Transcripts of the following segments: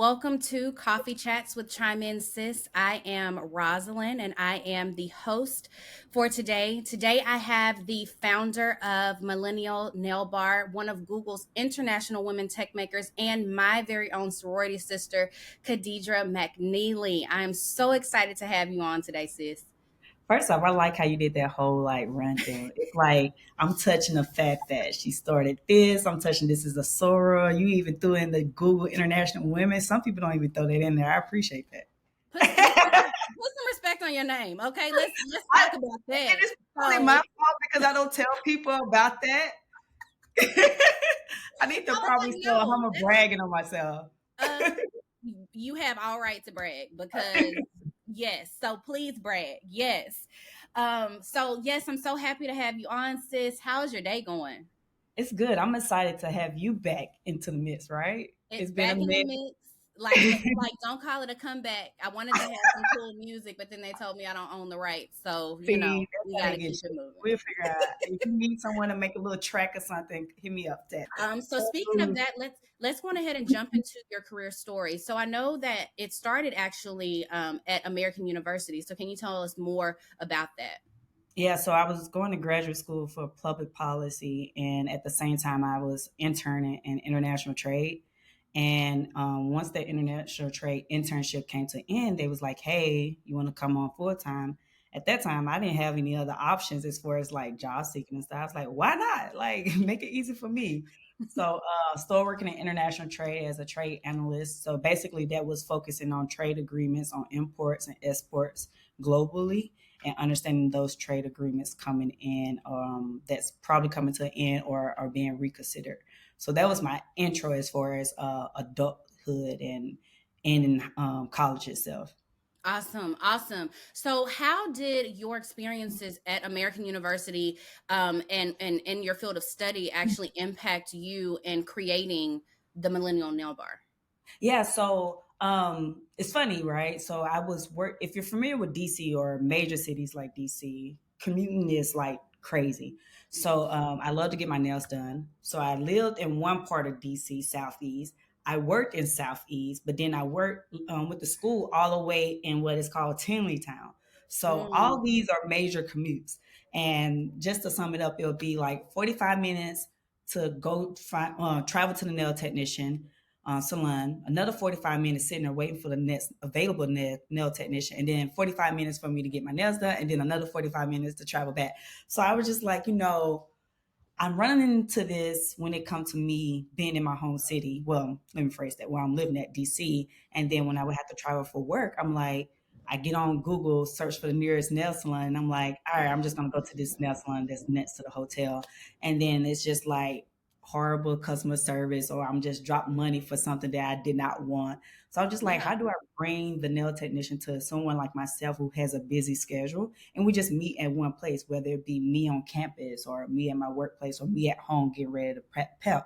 Welcome to Coffee Chats with Chime In Sis. I am Rosalind and I am the host for today. Today I have the founder of Millennial Nail Bar, one of Google's international women tech makers, and my very own sorority sister, KaDeadra Mcnealy. I am so excited to have you on today, sis. First off, I like how you did that whole run through. It's like I'm touching the fact that she started this. I'm touching this as a Sora. You even threw in the Google International Women. Some people don't even throw that in there. I appreciate that. Put some respect on your name, okay? Let's I, talk about that. and it's probably my So fault because I don't tell people about that. I need to I was probably like, start no, humble bragging on myself. uh, you have all right to brag because yes. So please brag. Yes. So yes, I'm so happy to have you on, sis. How's your day going? It's good. I'm excited to have you back into the mix, right? It's It's been a back in the minute. mix. Like don't call it a comeback. I wanted to have some cool music, but then they told me I don't own the rights. So, See, that's we how they gotta get keep it you. moving. We'll figure out. If you need someone to make a little track or something, hit me up. That. So speaking of that, let's go ahead and jump into your career story. So I know that it started actually at American University. So can you tell us more about that? Yeah, so I was going to graduate school for public policy, and at the same time, I was interning in international trade. And once that international trade internship came to end, they was like, "Hey, you want to come on full time?" At that time, I didn't have any other options as far as job seeking and stuff. I was like, "Why not? Like, make it easy for me." So, started working in international trade as a trade analyst. So basically, that was focusing on trade agreements on imports and exports globally and understanding those trade agreements coming in that's probably coming to an end or are being reconsidered. So that was my intro as far as adulthood and in college itself. Awesome, awesome. So, how did your experiences at American University and in your field of study actually impact you in creating the Millennial Nail Bar? Yeah, so it's funny, right? So I was work if you're familiar with DC or major cities like DC, commuting is like crazy. So I love to get my nails done. So I lived in one part of DC, Southeast. I worked in Southeast, but then I worked with the school all the way in what is called Tinleytown. So all Mm, these are major commutes. And just to sum it up, it'll be like 45 minutes to travel to the nail technician salon, another 45 minutes sitting there waiting for the next available nail technician, and then 45 minutes for me to get my nails done, and then another 45 minutes to travel back. So I was just like, I'm running into this when it comes to me being in my home city. Well, let me phrase that, where I'm living at DC. And then when I would have to travel for work, I'm like, I get on Google, search for the nearest nail salon, and I'm like, all right, I'm just gonna go to this nail salon that's next to the hotel. And then it's just like horrible customer service, or I'm just dropping money for something that I did not want. So I'm just like, yeah. how do I bring the nail technician to someone like myself who has a busy schedule? And we just meet at one place, whether it be me on campus or me at my workplace or me at home getting ready to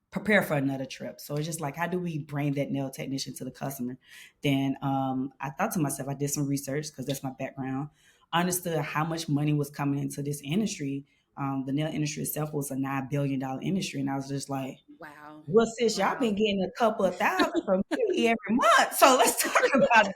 prepare for another trip. So it's just like, how do we bring that nail technician to the customer? Then I thought to myself, I did some research because that's my background. I understood how much money was coming into this industry. The nail industry itself was a $9 billion industry, and I was just like, Wow. well, sis, y'all Wow. been getting a couple of thousand from me every month. So let's talk about it.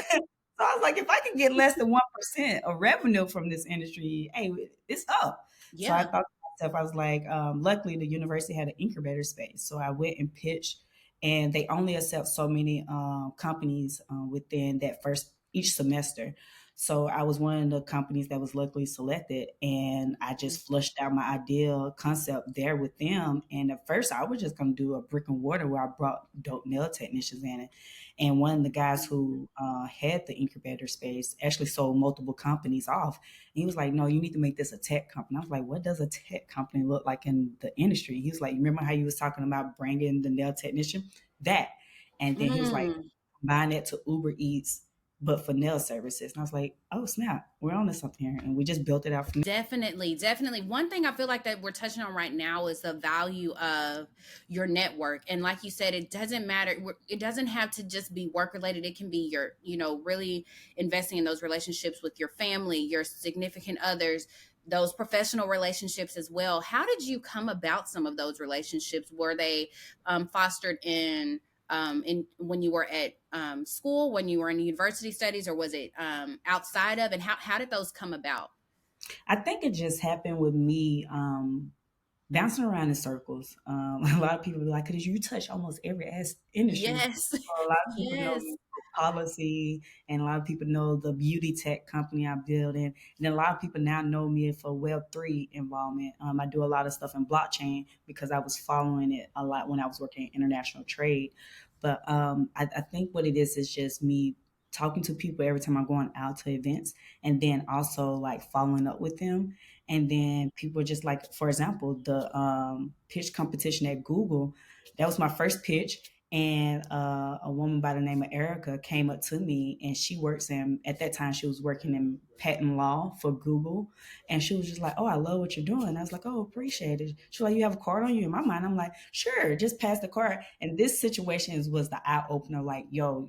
So I was like, if I can get less than 1% of revenue from this industry, hey, it's up. So I Yeah. thought to myself, I was like, luckily the university had an incubator space. So I went and pitched, and they only accept so many companies within that first each semester. So I was one of the companies that was luckily selected, and I just flushed out my ideal concept there with them. And at first, I was just going to do a brick and mortar where I brought dope nail technicians in, and one of the guys who had the incubator space actually sold multiple companies off. And he was like, "No, you need to make this a tech company." I was like, "What does a tech company look like in the industry?" He was like, "Remember how you was talking about bringing the nail technician? That." And then he was like, Mm. "Combine that to Uber Eats, but for nail services." And I was like, "Oh snap, we're on to something here." And we just built it out from Definitely, definitely. One thing I feel like that we're touching on right now is the value of your network. And like you said, it doesn't matter. It doesn't have to just be work related. It can be your, really investing in those relationships with your family, your significant others, those professional relationships as well. How did you come about some of those relationships? Were they fostered in in when you were at school, when you were in university studies, or was it outside of? And how did those come about? I think it just happened with me bouncing around in circles. A lot of people be like, "Cause you touch almost every industry." Yes, So a lot of people know yes. me for policy, and a lot of people know the beauty tech company I'm building, and then a lot of people now know me for Web3 involvement. I do a lot of stuff in blockchain because I was following it a lot when I was working in international trade. But I think what it is just me talking to people every time I'm going out to events, and then also like following up with them. And then people are just like, for example, the pitch competition at Google, that was my first pitch. And a woman by the name of Erica came up to me, and she works in, at that time, she was working in patent law for Google. And she was just like, "Oh, I love what you're doing." I was like, "Oh, appreciate it." She was like, "You have a card on you?" In my mind, I'm like, "Sure, just pass the card." And this situation was the eye opener, like, yo,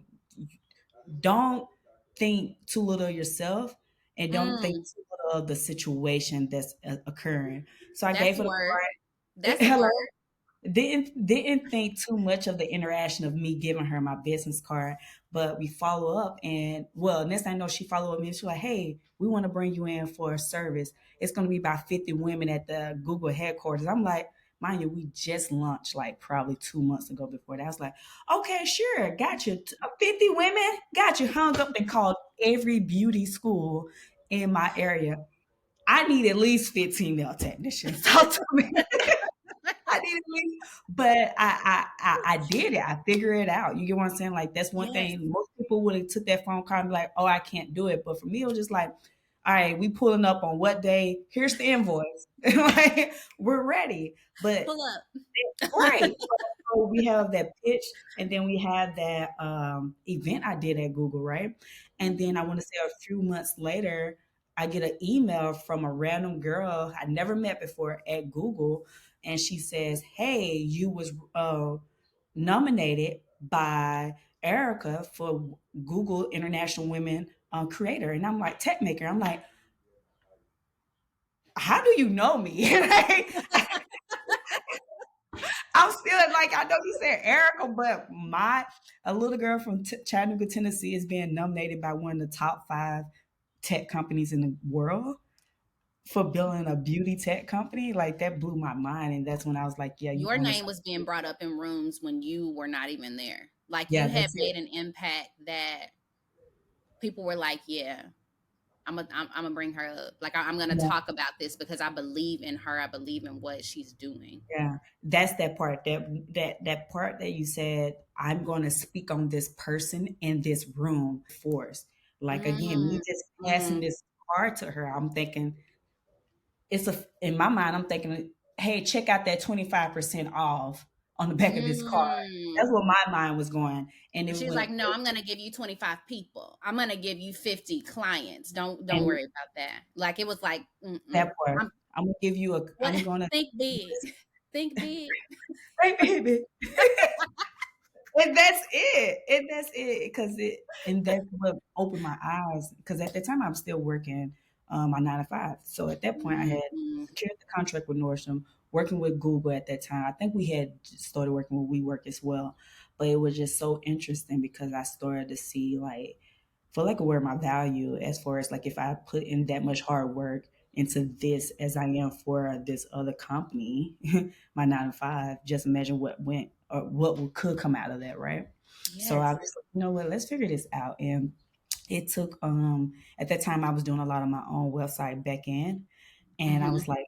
don't think too little of yourself, and don't think Mm, too little of the situation that's occurring. So I that's gave a her word. the That's a hello. word. Didn't think too much of the interaction of me giving her my business card, but we follow up, and well, next thing I know, she followed up me. She's like, "Hey, we want to bring you in for a service. It's going to be about 50 women at the Google headquarters." I'm like, mind you, we just launched like probably 2 months ago. Before that, I was like, "Okay, sure, got you. 50 women, got you." Hung up and called every beauty school in my area. I need at least 15 nail technicians. Talk to me. I didn't leave, but I did it. I figured it out. You get what I'm saying? Like that's one Yes. thing. Most people would have took that phone call and be like, "Oh, I can't do it." But for me, it was just like, "All right, we pulling up on what day? Here's the invoice. Like we're ready." But Pull up. right. So we have that pitch, and then we had that event I did at Google, right? And then I want to say a few months later, I get an email from a random girl I never met before at Google, and she says, "Hey, you was nominated by Erica for Google International Women Creator," and I'm like, tech maker. I'm like, "How do you know me?" Like, I'm still like, I know you said Erica, but my a little girl from Chattanooga, Tennessee, is being nominated by one of the top 5 tech companies in the world for building a beauty tech company. Like that blew my mind, and that's when I was like, "Yeah, you Your own name this." was being brought up in rooms when you were not even there. Like Yeah, you had that's it. made an impact that people were like, "Yeah, I'm gonna bring her up. Like I'm gonna Yeah, talk about this because I believe in her. I believe in what she's doing." yeah. That's that part. That part that you said, "I'm going to speak on this person in this room." Force. Like again, me Mm, just passing mm, this card to her, I'm thinking, it's a in my mind, I'm thinking, "Hey, check out that 25% off on the back of this card." mm. That's what my mind was going. And it She's went like, "No, I'm gonna give you 25 people. I'm gonna give you 50 clients. Don't and worry about that." Like it was like, that mm-mm. part. I'm I'm gonna give you a what? I'm gonna Think big. Think big. hey baby. And that's it. And that's it. Cause it and that's what opened my eyes. Cause at that time I was still working my 9 to 5. So at that point I had Mm-mm. secured the contract with Nordstrom, working with Google at that time. I think we had started working with WeWork as well. But it was just so interesting because I started to see like, for lack of word, my value as far as like if I put in that much hard work into this as I am for this other company, my 9 to 5, just imagine what went or what could come out of that, right? So I Yes. was like, you know what, let's figure this out. And it took at that time I was doing a lot of my own website back end, and I Hmm. was like,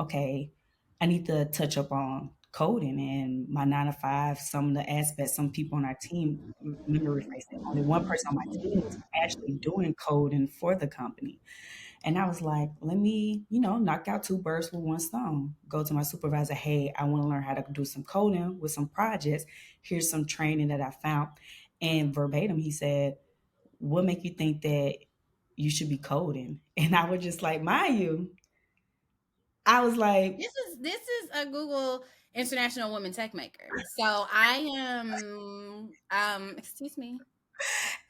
okay, I need to touch up on coding and my 9 to 5. Some of the aspects, some people on our team, let me rephrase it. Only one person on my team was actually doing coding for the company. And I was like, let me, knock out 2 birds with one stone. Go to my supervisor, hey, I want to learn how to do some coding with some projects. Here's some training that I found. And verbatim, he said, what make you think that you should be coding? And I was just like, mind you, I was like, This is a Google International Women Tech Maker. So I am excuse me.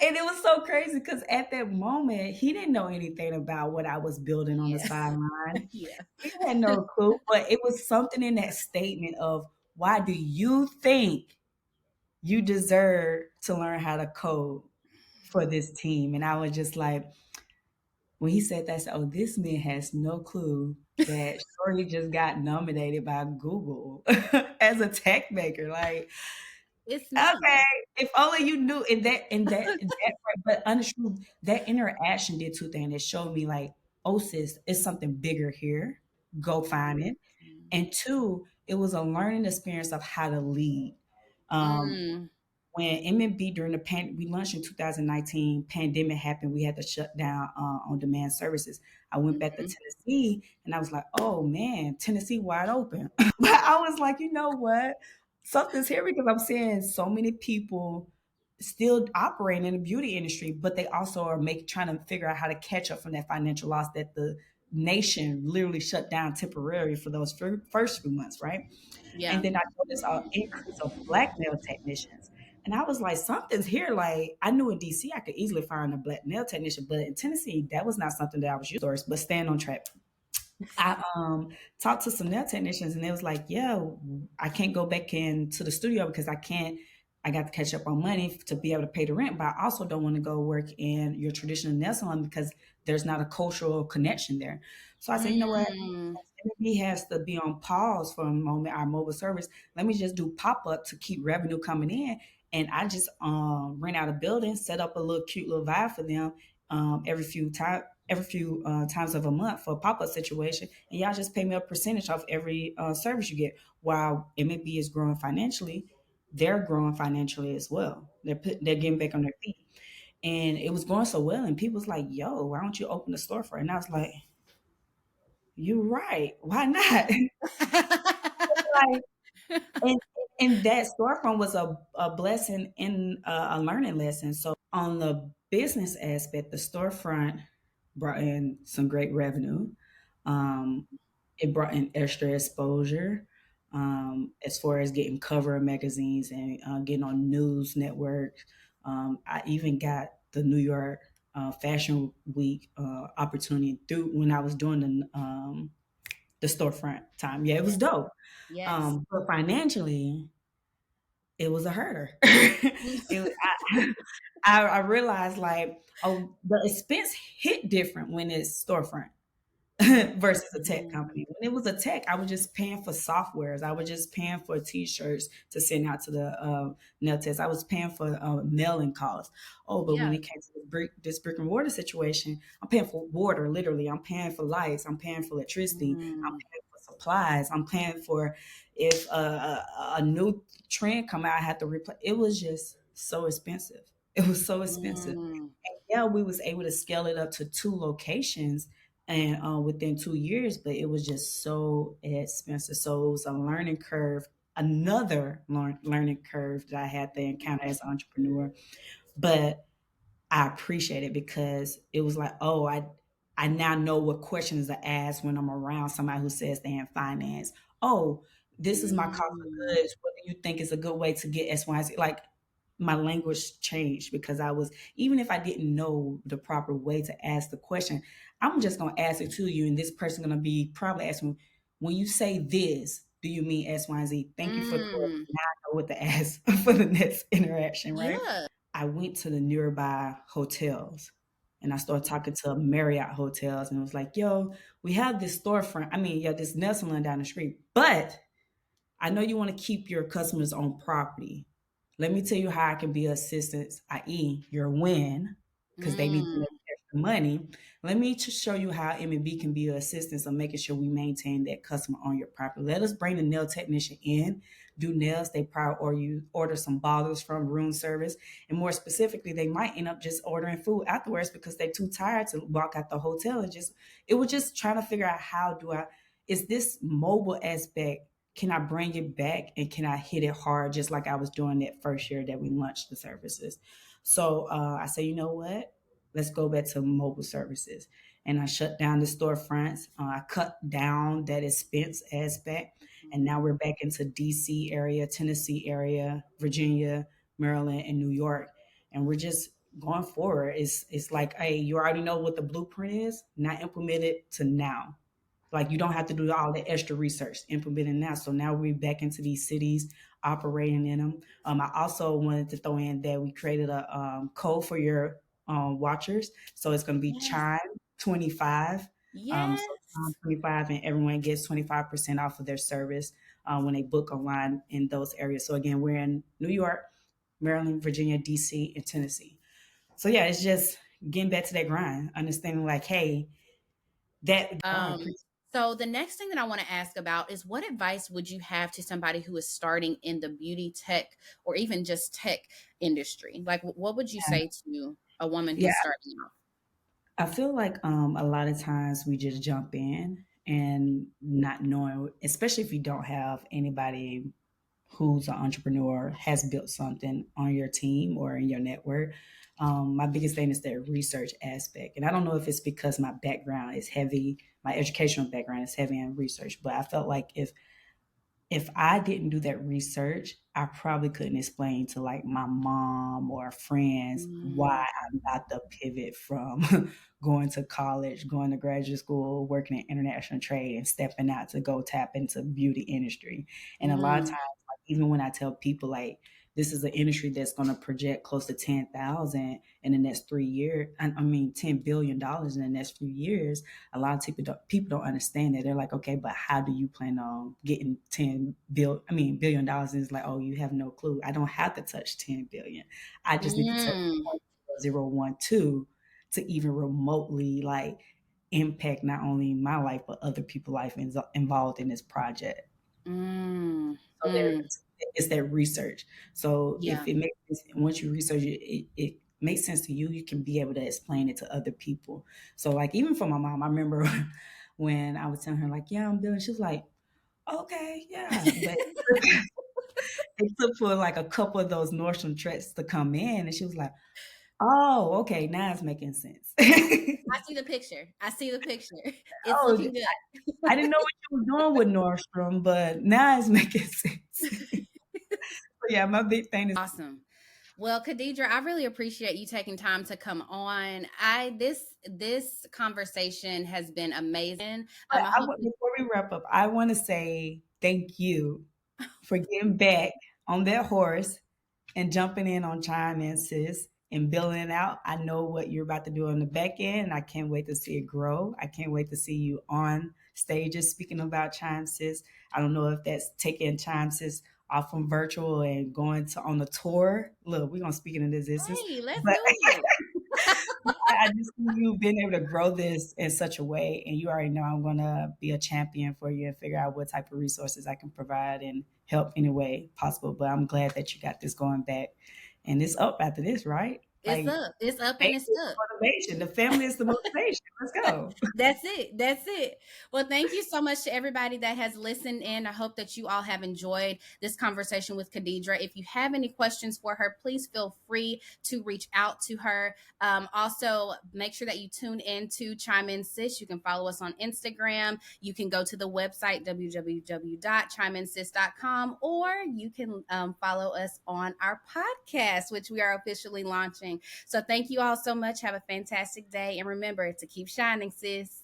and it was so crazy because at that moment, he didn't know anything about what I was building on the Yeah. sideline. Yeah. He had no clue, but it was something in that statement of, why do you think you deserve to learn how to code for this team. And I was just like, when he said that, I said, oh, this man has no clue that Shorty just got nominated by Google as a tech maker. Like, It's okay, me. if only you knew. And that, but honestly, that interaction did two things. It showed me like, oh, sis, it's something bigger here. Go find it. Mm. And two, it was a learning experience of how to lead. Um, Mm. when MNB during we launched in 2019, pandemic happened, we had to shut down on demand services. I went back to Mhm. Tennessee and I was like, oh man, Tennessee wide open. But I was like, you know what? Something's here because I'm seeing so many people still operating in the beauty industry, but they also are trying to figure out how to catch up from that financial loss that the nation literally shut down temporarily for those first few months, right? And Yeah. then I noticed an increase of black nail technicians. And I was like, something's here. Like, I knew in DC I could easily find a black nail technician, but in Tennessee, that was not something that I was used to. But staying on track, I talked to some nail technicians and they was like, yeah, I can't go back into the studio because I got to catch up on money to be able to pay the rent, but I also don't want to go work in your traditional nail salon because there's not a cultural connection there. So I said, you know what? Mm. MNB has to be on pause for a moment, our mobile service. Let me just do pop up to keep revenue coming in. And I just rent out a building, set up a little cute little vibe for them every few times of a month for a pop up situation, and y'all just pay me a percentage off every service you get. While MNB is growing financially, they're growing financially as well. They're getting back on their feet, and it was going so well. And people was like, "Yo, why don't you open the store for it?" And I was like, "You're right. Why not?" Like, and and that storefront was a blessing and a learning lesson. So on the business aspect, the storefront brought in some great revenue. Um, it brought in extra exposure as far as getting cover of magazines and getting on news networks. I even got the New York Fashion Week opportunity through when I was doing the storefront time. Yeah, it was Yes. dope. Yes. But financially, it was a herder. I realized like, oh, the expense hit different when it's storefront versus a tech Mm. company. When it was a tech, I was just paying for softwares. I was just paying for t-shirts to send out to the nail test. I was paying for mailing costs. Oh, but when Yeah. it came to this brick and mortar situation, I'm paying for water, literally. I'm paying for lights. I'm paying for electricity. I'm Mm. paying for supplies. I'm paying for if a new trend come out, I had to replace. It was just so expensive. It was so expensive. Mm. Yeah, we was able to scale it up to two locations and within 2 years, but it was just so expensive. So it was a learning curve, another learning curve that I had to encounter as an entrepreneur. But I appreciate it because it was like, oh, I now know what questions to ask when I'm around somebody who says they in finance. Oh, this is my cost of Mm. goods. What do you think is a good way to get X, Y, Z? Like my language changed because I was, even if I didn't know the proper way to ask the question, I'm just gonna ask it to you, and this person gonna be probably asking, when you say this, do you mean X, Y, Z? Thank you for the question. Mm. Now I know what to ask for the next interaction, right? Yeah. I went to the nearby hotels and I started talking to Marriott hotels and it was like, yo, we have this storefront. I mean, yeah, this nail salon down the street, but I know you want to keep your customers on property. Let me tell you how I can be assistance, i.e., your win, because they need to Mm. make extra money. Let me just show you how M&B can be your assistance on making sure we maintain that customer on your property. Let us bring the nail technician in, do nails. They probably order some bottles from room service. And more specifically, they might end up just ordering food afterwards because they're too tired to walk out the hotel and just, it was just trying to figure out is this mobile aspect, can I bring it back and can I hit it hard just like I was doing that first year that we launched the services? So I say, you know what? Let's go back to mobile services. And I shut down the storefronts. I cut down that expense aspect. And now we're back into DC area, Tennessee area, Virginia, Maryland, and New York. And we're just going forward. It's like, hey, you already know what the blueprint is. Now implement it to now. Like you don't have to do all the extra research implementing now. So now we're back into these cities operating in them. I also wanted to throw in that we created a code for your watchers. So it's going to be Yes. Chime 25. So Chime Yes. 25, and everyone gets 25% off of their service when they book online in those areas. So again, we're in New York, Maryland, Virginia, DC, and Tennessee. So yeah, it's just getting back to that grind, understanding like, hey, that Um, so the next thing that I want to ask about is what advice would you have to somebody who is starting in the beauty tech or even just tech industry? Like, what would you say to a woman yeah, who's starting out? I feel like a lot of times we just jump in and not knowing, especially if you don't have anybody who's an entrepreneur, has built something on your team or in your network. My biggest thing is the research aspect. And I don't know if it's because my background is heavy, my educational background is heavy in research, but I felt like if I didn't do that research, I probably couldn't explain to like my mom or friends why Mm, I'm about to pivot from going to college, going to graduate school, working in international trade, and stepping out to go tap into beauty industry. And a lot of times, mm, like, even when I tell people like this is an industry that's going to project close to 10,000 in the next 3 years, I mean $10 billion in the next few years, a lot of people don't understand that. They're like, okay, but how do you plan on getting $10 billion? And it's like, oh, you have no clue. I don't have to touch 10 billion. I just need to touch mm, 0.012 to even remotely like impact not only my life but other people's life involved in this project. mm, So mm. it's that research. So if Yeah. it makes sense, once you research it, it makes sense to you, you can be able to explain it to other people. So like even for my mom, I remember when I was telling her like, yeah, I'm building, she was like, okay, yeah. But it took for like a couple of those Nordstrom treks to come in and she was like, oh, okay, now it's making sense. I see the picture. I see the picture. It's Oh, looking good. I didn't know what you were doing with Nordstrom, but now it's making sense. So yeah, my big thing is Awesome. Well, KaDeadra, I really appreciate you taking time to come on. This conversation has been amazing. but I hope that before we wrap up, I want to say thank you for getting back on that horse and jumping in on Chime In, sis, and building it out. I know what you're about to do on the back end, and I can't wait to see it grow. I can't wait to see you on stages speaking about Chime Sis. I don't know if that's taking Chime Sis off from virtual and going to on the tour. Look, we're gonna speak it into existence, hey, let's but do it. I just see you being able to grow this in such a way, and you already know I'm gonna be a champion for you and figure out what type of resources I can provide and help any way possible. But I'm glad that you got this going back, and it's up after this, right? It's Like, up. It's up and baby it's is up. the motivation. The family is the motivation. Let's go. That's it. That's it. Well, thank you so much to everybody that has listened in. I hope that you all have enjoyed this conversation with KaDeadra. If you have any questions for her, please feel free to reach out to her. Also, make sure that you tune in to Chime In Sis. You can follow us on Instagram. You can go to the website, www.chimeinsis.com, or you can follow us on our podcast, which we are officially launching. So thank you all so much. Have a fantastic day. And remember to keep shining, sis.